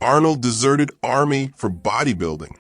Arnold deserted army for bodybuilding.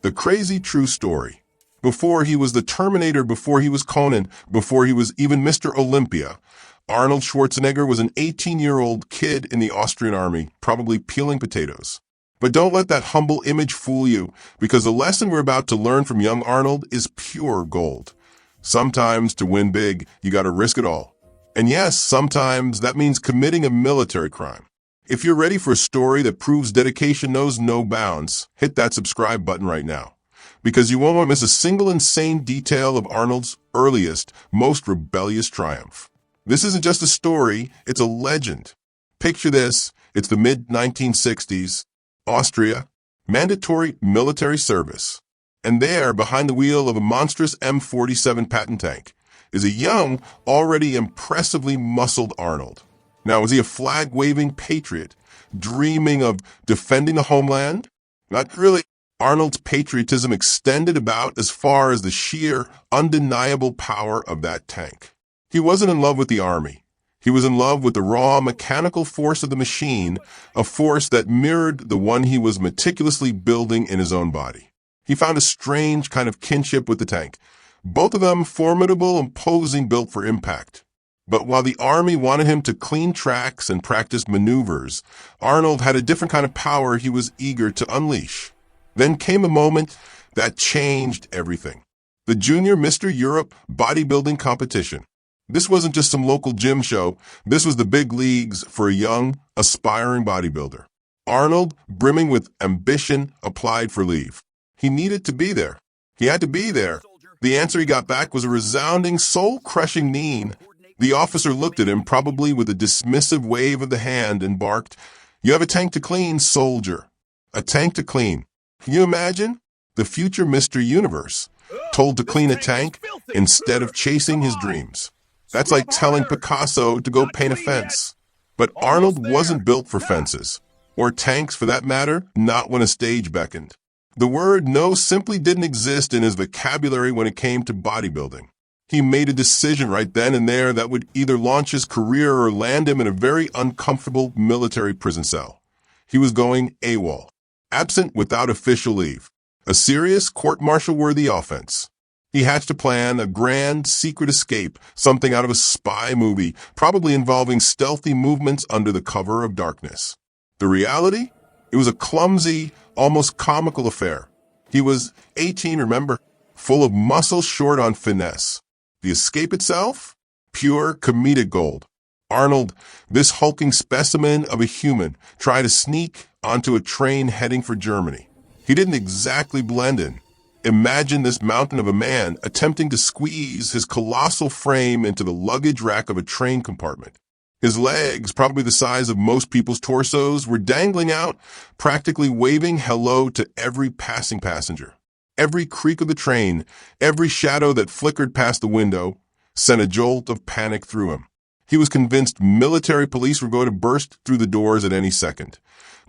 The crazy true story. Before he was the Terminator, before he was Conan, before he was even Mr. Olympia, Arnold Schwarzenegger was an 18-year-old kid in the Austrian army, probably peeling potatoes. But don't let that humble image fool you, because the lesson we're about to learn from young Arnold is pure gold. Sometimes to win big, you gotta risk it all. And yes, sometimes that means committing a military crime. If you're ready for a story that proves dedication knows no bounds, hit that subscribe button right now. Because you won't want to miss a single insane detail of Arnold's earliest, most rebellious triumph. This isn't just a story, it's a legend. Picture this, it's the mid-1960s, Austria, mandatory military service. And there, behind the wheel of a monstrous M47 Patton tank, is a young, already impressively muscled Arnold. Now, was he a flag-waving patriot, dreaming of defending the homeland? Not really. Arnold's patriotism extended about as far as the sheer, undeniable power of that tank. He wasn't in love with the army. He was in love with the raw, mechanical force of the machine, a force that mirrored the one he was meticulously building in his own body. He found a strange kind of kinship with the tank, both of them formidable, imposing, built for impact. But while the army wanted him to clean tracks and practice maneuvers, Arnold had a different kind of power he was eager to unleash. Then came a moment that changed everything. The Junior Mr. Europe bodybuilding competition. This wasn't just some local gym show. This was the big leagues for a young, aspiring bodybuilder. Arnold, brimming with ambition, applied for leave. He needed to be there. He had to be there. The answer he got back was a resounding, soul-crushing neen. The officer looked at him, probably with a dismissive wave of the hand, and barked, "You have a tank to clean, soldier." A tank to clean. Can you imagine? The future Mr. Universe, told to clean a tank instead of chasing his dreams. That's like telling Picasso to go paint a fence. But Arnold wasn't built for fences, or tanks for that matter, not when a stage beckoned. The word no simply didn't exist in his vocabulary when it came to bodybuilding. He made a decision right then and there that would either launch his career or land him in a very uncomfortable military prison cell. He was going AWOL, absent without official leave, a serious court-martial-worthy offense. He hatched a plan, a grand, secret escape, something out of a spy movie, probably involving stealthy movements under the cover of darkness. The reality? It was a clumsy, almost comical affair. He was 18, remember, full of muscle short on finesse. The escape itself? Pure comedic gold. Arnold, this hulking specimen of a human, tried to sneak onto a train heading for Germany. He didn't exactly blend in. Imagine this mountain of a man attempting to squeeze his colossal frame into the luggage rack of a train compartment. His legs, probably the size of most people's torsos, were dangling out, practically waving hello to every passing passenger. Every creak of the train, every shadow that flickered past the window, sent a jolt of panic through him. He was convinced military police were going to burst through the doors at any second,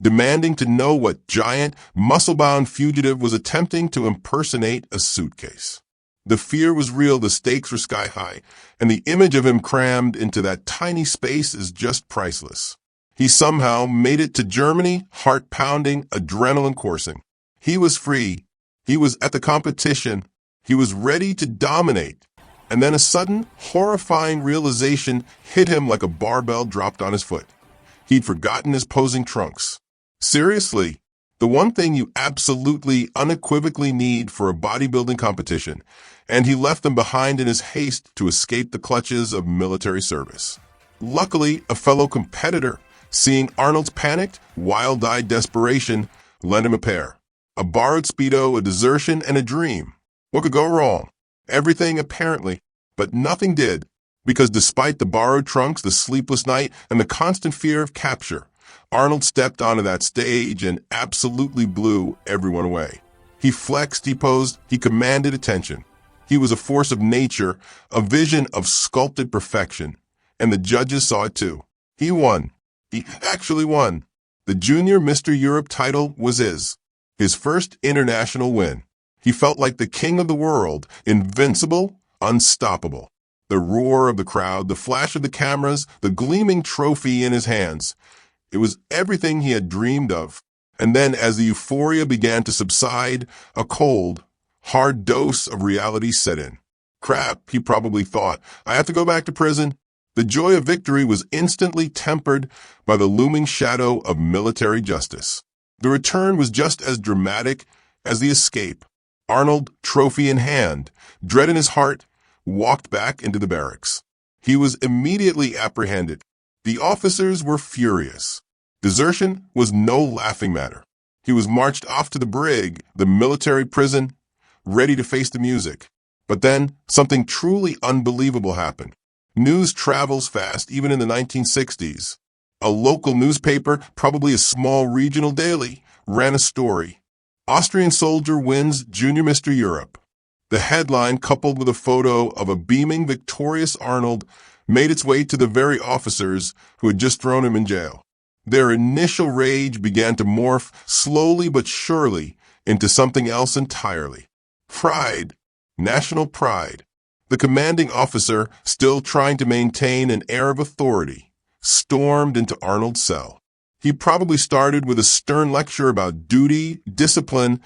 demanding to know what giant, muscle-bound fugitive was attempting to impersonate a suitcase. The fear was real, the stakes were sky high, and the image of him crammed into that tiny space is just priceless. He somehow made it to Germany, heart pounding, adrenaline coursing. He was free. He was at the competition. He was ready to dominate. And then a sudden, horrifying realization hit him like a barbell dropped on his foot. He'd forgotten his posing trunks. Seriously, the one thing you absolutely, unequivocally need for a bodybuilding competition, and he left them behind in his haste to escape the clutches of military service. Luckily, a fellow competitor, seeing Arnold's panicked, wild-eyed desperation, lent him a pair. A borrowed Speedo, a desertion, and a dream. What could go wrong? Everything, apparently. But nothing did, because despite the borrowed trunks, the sleepless night, and the constant fear of capture, Arnold stepped onto that stage and absolutely blew everyone away. He flexed, he posed, he commanded attention. He was a force of nature, a vision of sculpted perfection, and the judges saw it too. He won. He actually won. The Junior Mr. Europe title was his first international win. He felt like the king of the world, invincible, unstoppable. The roar of the crowd, the flash of the cameras, the gleaming trophy in his hands. It was everything he had dreamed of. And then as the euphoria began to subside, a cold, hard dose of reality set in. Crap, he probably thought. I have to go back to prison. The joy of victory was instantly tempered by the looming shadow of military justice. The return was just as dramatic as the escape. Arnold, trophy in hand, dread in his heart, walked back into the barracks. He was immediately apprehended. The officers were furious. Desertion was no laughing matter. He was marched off to the brig, the military prison, ready to face the music. But then something truly unbelievable happened. News travels fast, even in the 1960s. A local newspaper, probably a small regional daily, ran a story. Austrian soldier wins Junior Mr. Europe. The headline, coupled with a photo of a beaming, victorious Arnold, made its way to the very officers who had just thrown him in jail. Their initial rage began to morph, slowly but surely, into something else entirely. Pride. National pride. The commanding officer, still trying to maintain an air of authority, stormed into Arnold's cell. He probably started with a stern lecture about duty, discipline,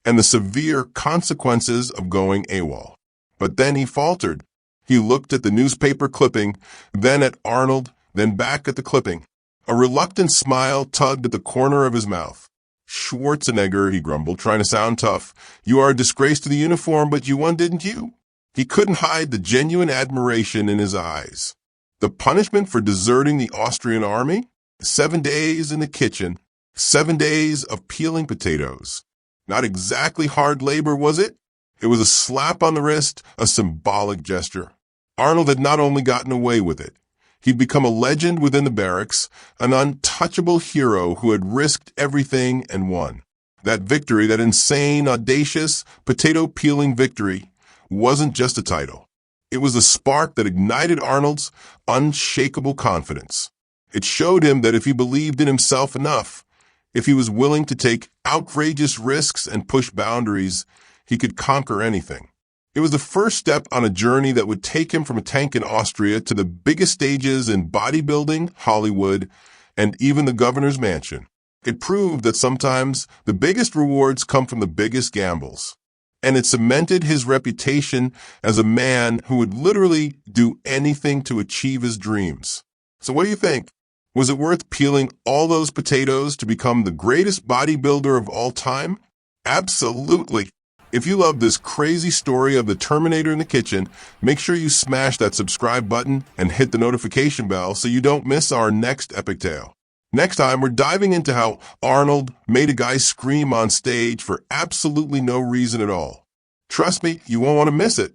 and the severe consequences of going AWOL. But then he faltered. He looked at the newspaper clipping, then at Arnold, then back at the clipping. A reluctant smile tugged at the corner of his mouth. Schwarzenegger, he grumbled, trying to sound tough. You are a disgrace to the uniform, but you won, didn't you? He couldn't hide the genuine admiration in his eyes. The punishment for deserting the Austrian army? 7 days in the kitchen, 7 days of peeling potatoes. Not exactly hard labor, was it? It was a slap on the wrist, a symbolic gesture. Arnold had not only gotten away with it, he'd become a legend within the barracks, an untouchable hero who had risked everything and won. That victory, that insane, audacious, potato-peeling victory, wasn't just a title. It was a spark that ignited Arnold's unshakable confidence. It showed him that if he believed in himself enough, if he was willing to take outrageous risks and push boundaries, he could conquer anything. It was the first step on a journey that would take him from a tank in Austria to the biggest stages in bodybuilding, Hollywood, and even the governor's mansion. It proved that sometimes the biggest rewards come from the biggest gambles. And it cemented his reputation as a man who would literally do anything to achieve his dreams. So what do you think? Was it worth peeling all those potatoes to become the greatest bodybuilder of all time? Absolutely. If you love this crazy story of the Terminator in the kitchen, make sure you smash that subscribe button and hit the notification bell so you don't miss our next epic tale. Next time, we're diving into how Arnold made a guy scream on stage for absolutely no reason at all. Trust me, you won't want to miss it.